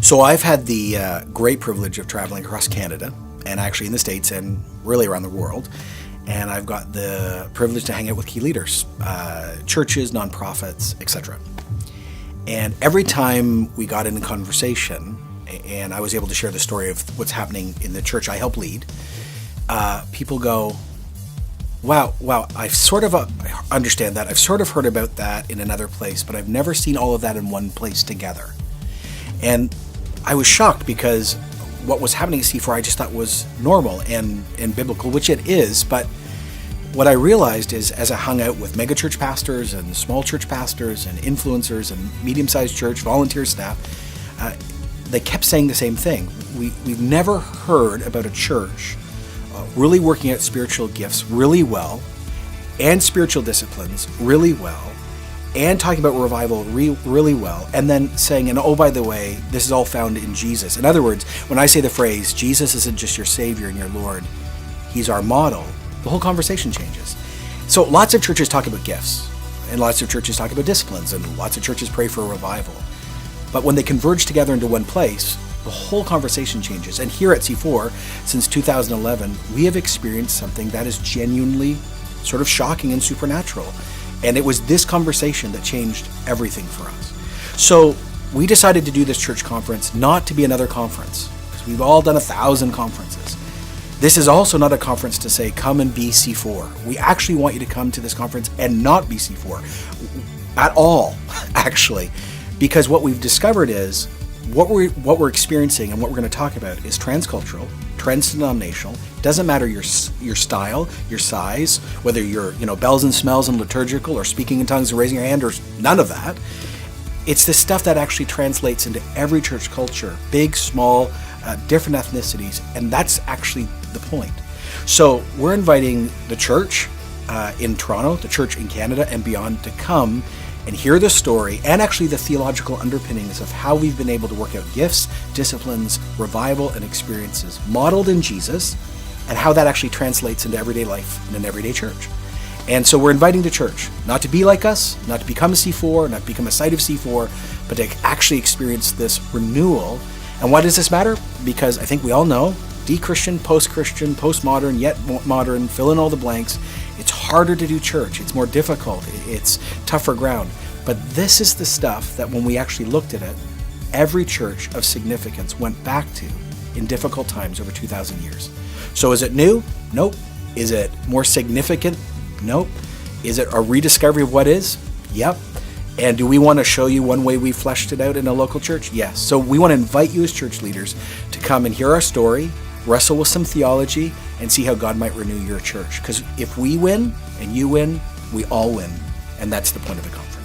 So I've had the great privilege of traveling across Canada, and actually in the States and really around the world. And I've got the privilege to hang out with key leaders, churches, nonprofits, etc. And every time we got into conversation, and I was able to share the story of what's happening in the church I help lead, people go, wow, I sort of understand that. I've sort of heard about that in another place, but I've never seen all of that in one place together. And I was shocked because what was happening at C4 I just thought was normal and biblical, which it is. But what I realized is, as I hung out with megachurch pastors and small church pastors and influencers and medium-sized church volunteer staff, they kept saying the same thing. We've never heard about a church really working at spiritual gifts really well, and spiritual disciplines really well, and talking about revival really well, and then saying, and oh, by the way, this is all found in Jesus. In other words, when I say the phrase, Jesus isn't just your Savior and your Lord, He's our model, the whole conversation changes. So lots of churches talk about gifts, and lots of churches talk about disciplines, and lots of churches pray for a revival. But when they converge together into one place, the whole conversation changes. And here at C4, since 2011, we have experienced something that is genuinely sort of shocking and supernatural. And it was this conversation that changed everything for us. So we decided to do this church conference not to be another conference, because we've all done 1,000 conferences. This is also not a conference to say, come and be C4. We actually want you to come to this conference and not be C4 at all, actually. Because what we've discovered is what we're experiencing and what we're going to talk about is transcultural, trans-denominational. Doesn't matter your style, your size, whether you're bells and smells and liturgical or speaking in tongues and raising your hand or none of that. It's the stuff that actually translates into every church culture, big, small, different ethnicities, and that's actually the point. So we're inviting the church in Toronto, the church in Canada and beyond to come and hear the story and actually the theological underpinnings of how we've been able to work out gifts, disciplines, revival, and experiences modeled in Jesus, and how that actually translates into everyday life in an everyday church. And so we're inviting the church not to be like us, not to become a C4, not to become a site of C4, but to actually experience this renewal. And why does this matter? Because I think we all know, de-Christian, post-Christian, postmodern, yet modern, fill in all the blanks. It's harder to do church. It's more difficult. It's tougher ground. But this is the stuff that when we actually looked at it, every church of significance went back to in difficult times over 2,000 years. So is it new? Nope. Is it more significant? Nope. Is it a rediscovery of what is? Yep. And do we want to show you one way we fleshed it out in a local church? Yes. So we want to invite you as church leaders to come and hear our story, wrestle with some theology, and see how God might renew your church. Because if we win and you win, we all win. And that's the point of the conference.